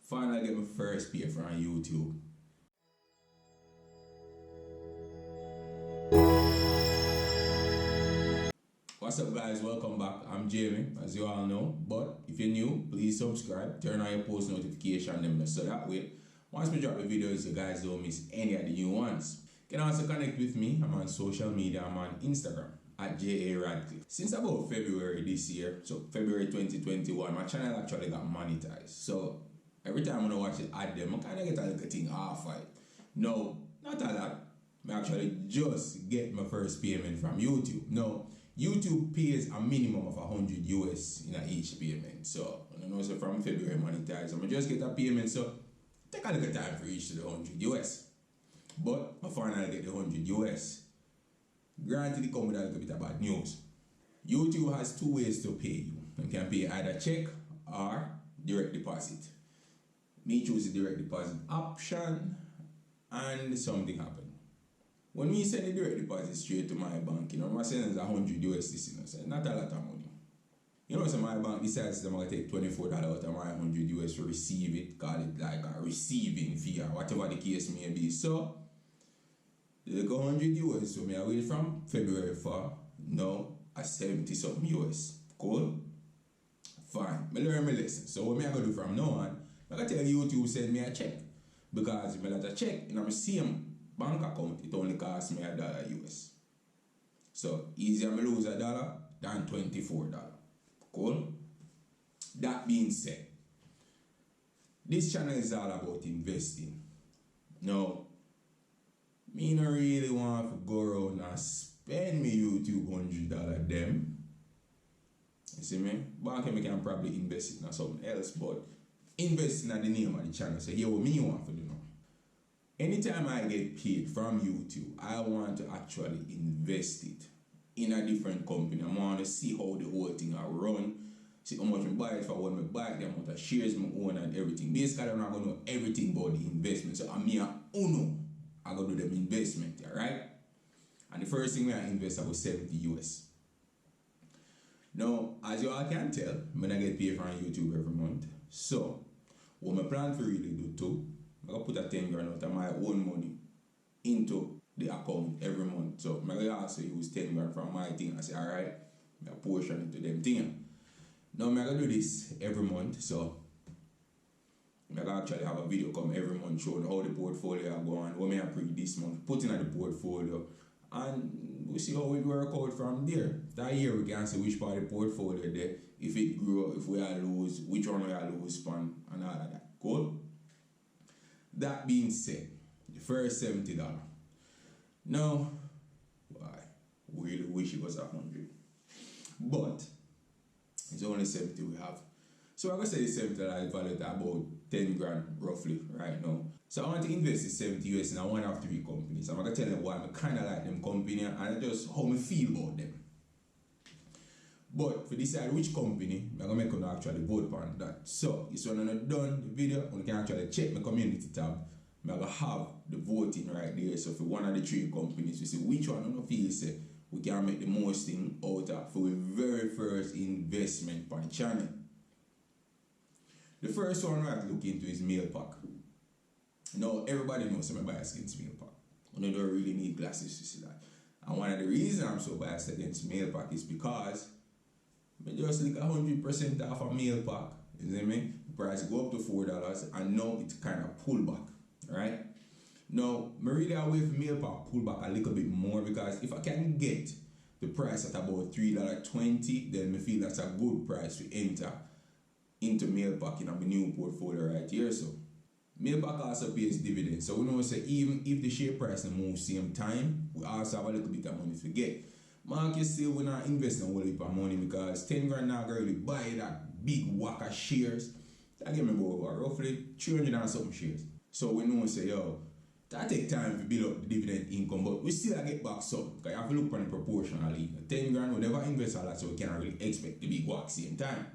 Finally get my first pay from YouTube. What's up guys, welcome back. I'm Jamie, as you all know, but if you're new, please subscribe, turn on your post notification them so that way, once we drop the videos, you guys don't miss any of the new ones. You can also connect with me. I'm on social media. I'm on Instagram at Radcliffe. Since about February this year, so February 2021, my channel actually got monetized. So every time I watch it ad them, I kind of get a little thing half fight. No, not a lot. I actually just get my first payment from YouTube. No, YouTube pays a minimum of 100 US in each payment. So I don't know, so from February monetized, I'm just get a payment. So take a little time for each to the 100 US. But I finally get the 100 US. Granted, it comes with a little bit of bad news. YouTube has two ways to pay you. You can pay either check or direct deposit. Me choose the direct deposit option and something happened. When we send the direct deposit straight to my bank, you know, my send is 100 USD, you know, so not a lot of money. You know, so my bank decides that I'm going to take $24 out of my 100 US to receive it, call it like a receiving fee or whatever the case may be. So, they go 100 US, so I wait from February for now a 70 something US. Cool? Fine. I learn my lesson. So what I going to do from now on, I going to tell YouTube send me a check. Because if I let a check in my same bank account, it only costs me $1 US. So easier I lose $1 than $24. Cool? That being said, this channel is all about investing. Now, me not really want to go around and spend me YouTube $100 them. You see me? Bank me can probably invest it in something else, but investing in the name of the channel. So here what me want to do now. Anytime I get paid from YouTube, I want to actually invest it in a different company. I want to see how the whole thing are run, see how much I buy it for, when I buy it, the amount of shares I own and everything. Basically, I'm not going to know everything about the investment. So I'm here, I'm going to do them investment, alright? And the first thing I invest about 70 US. Now, as you all can tell, when I get paid from YouTube every month. So, what I plan to really do too, I'm going to put a 10 grand out of my own money into the account every month. So, I'm going to also use 10 grand from my thing and say, alright, I portion into them thing. Now, I'm going to do this every month. So, I'm going to actually have a video come every month showing how the portfolio go on, what I pre this month, putting at the portfolio, and we see how it work out from there. That year we can see which part of the portfolio there, if it grow, if we are lose, which one we are lose span, and all of that. Cool? That being said, the first $70. Now, why? We really wish it was 100. But it's only 70 we have. So I'm going to say the $70 is valued at about 10 grand roughly right now. So I want to invest in 70 US in one of 3 companies. I'm going to tell them why I kind of like them company and just how I feel about them. But for decide which company, I'm going to make you actually vote on that. So if you want to done the video, you can actually check my community tab. I'm going to have the voting right there. So for one of the 3 companies, we see which one you feel say we can make the most thing out of for the very first investment on the channel. The first one I have to look into is MealPack. Now, everybody knows I'm biased against MealPack. You don't really need glasses to see that. And one of the reasons I'm so biased against MealPack is because I just like 100% off a MealPack. You see what I mean? The price go up to $4 and now it kind of pull back. Right? Now, I really away from MealPack pull back a little bit more because if I can get the price at about $3.20, then I feel that's a good price to enter into MealPack in my new portfolio right here. So MealPack also pays dividends. So we know say even if the share price moves same time, we also have a little bit of money to get. Market still we're not investing a whole heap of money because 10 grand not really buy that big whack of shares. That give me about roughly 300 and something shares. So we know say yo, that take time to build up the dividend income, but we still get back some. Because you have to look on it proportionally. 10 grand we never invest a lot, so we can't really expect the big whack same time.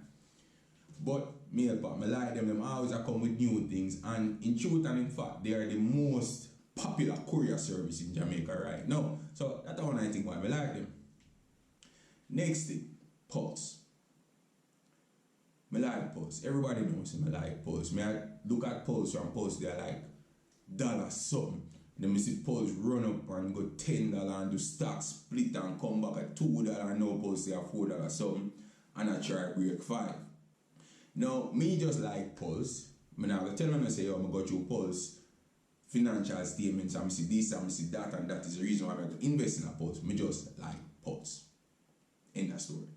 But MealPack, I like them always come with new things, and in truth and in fact, they are the most popular courier service in Jamaica right now. So that's one I think why I like them. Next thing, Pulse. I like pulse. Everybody knows me like pulse. I look at pulse and pulse, they're like dollar something. Then I see pulse run up and go $10 and do stock split and come back at $2 and now pulse they are $4 something and I try break 5. Now, me just like pulse. I now tell them I say, yo, I go through pulse financial statements and I see this and I see that, and that is the reason why I'm going to invest in a pulse. Me just like pulse. End of story.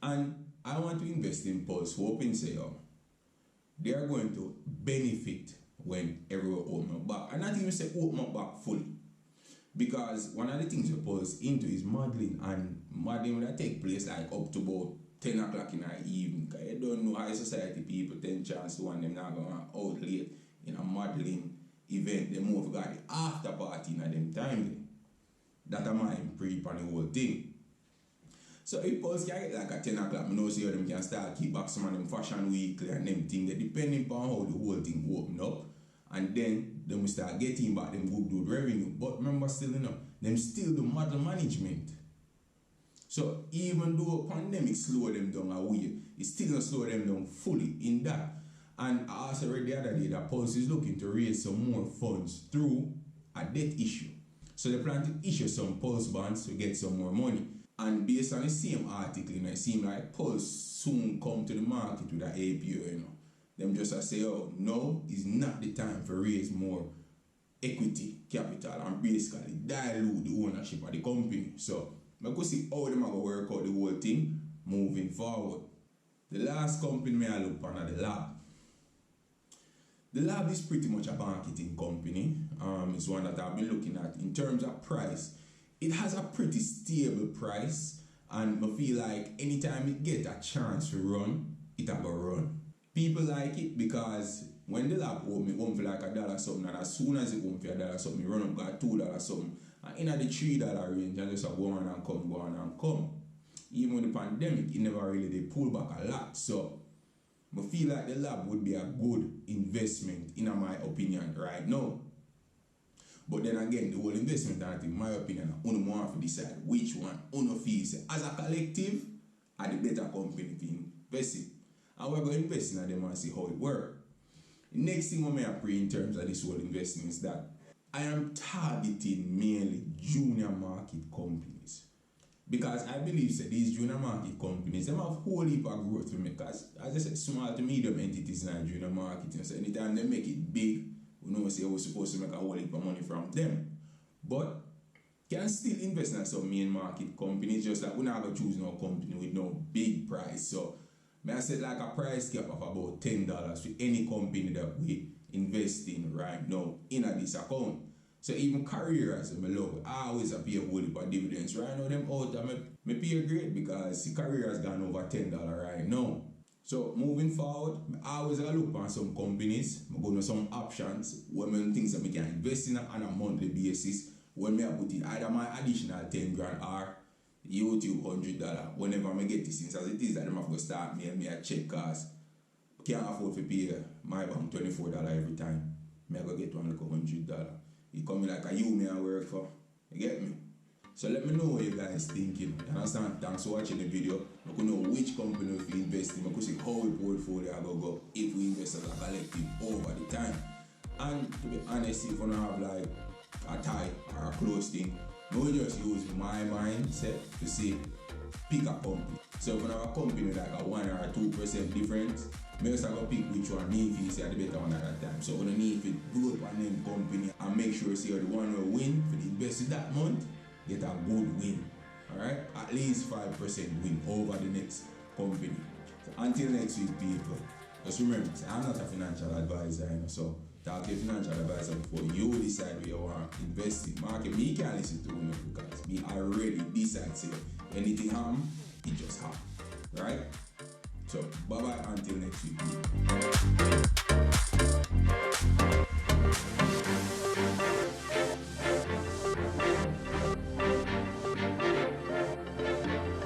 And I want to invest in pulse, hoping say, yo, they are going to benefit when everyone open up back. And not even say open up back fully. Because one of the things you pulse into is modeling, and modeling will take place like up to about 10 o'clock in the evening. Because you don't know how society people take chance to want them not going out late in a modeling event. They move got the after party in them time. That am I prep on the whole thing. So if pulse can get like at 10 o'clock, I know see how them can start keep back some of them fashion weekly and them thing. Depending on how the whole thing open up. And then they will start getting back them good revenue. But remember still, you know, them still do model management. So even though pandemic slow them down a way, it still not slow them down fully in that. And I also read the other day that Pulse is looking to raise some more funds through a debt issue. So they plan to issue some Pulse bonds to get some more money. And based on the same article, you know, it seems like Pulse soon come to the market with an APO, you know. Them just say, oh, no, it's not the time for raise more equity capital and basically dilute the ownership of the company. So I could see how them are going to work out the whole thing moving forward. The last company I look on at the lab. The lab is pretty much a marketing company. It's one that I've been looking at in terms of price. It has a pretty stable price, and I feel like anytime it get a chance to run, it will run. People like it because when the lab open, it won't feel like $1 something, and as soon as it won't feel $1 something, it run up got $2 something. And in the $3 range, and just go on and come. Even with the pandemic, it never really they pull back a lot. So I feel like the lab would be a good investment, in my opinion, right now. But then again, the whole investment, I think, in my opinion, only want to decide which one uno feels as a collective are the better company to invest in. And we're going to invest in them and see how it works. The next thing I pray in terms of this whole investment is that I am targeting mainly junior market companies. Because I believe that these junior market companies, they have a whole heap of growth to make. Because as I said, small to medium entities in junior marketing. So anytime they make it big, we know say we're supposed to make a whole heap of money from them. But can still invest in some main market companies, just like we're not going to choose no company with no big price. So I said like a price cap of about $10 for any company that we invest in right now in this account. So even careers, I love, I always pay a whole heap of dividends. Right now, them out, I pay great because the career has gone over $10 right now. So moving forward, I always look on some companies, I go to some options, women things that I can invest in on a monthly basis. When I put in either my additional 10 grand or YouTube $100 whenever I get this, since as it is that I'm have to start me a check cause can't afford to pay my bank $24 every time. I go get one like $100. It come like a you me I work for. You get me? So let me know what you guys thinking. You understand? Thanks for watching the video. I could know which company we invest in. I could see how the portfolio will go if we invest as a collective over the time. And to be honest, if you don't have like a tie or a close thing, I just use my mindset to say pick a company. So if you have a company like a 1 or 2% difference, I just go pick which one need to see the better one at that time. So we don't need to go up and name company and make sure see the one will win for the invest that month, get a good win. Alright? At least 5% win over the next company. So until next week, people, just remember, I'm not a financial advisor, so talk to a financial advisor before you decide where you want to invest in. Market, me can't listen to you because me already decide say anything happen, it just happen. Right? So bye bye until next week.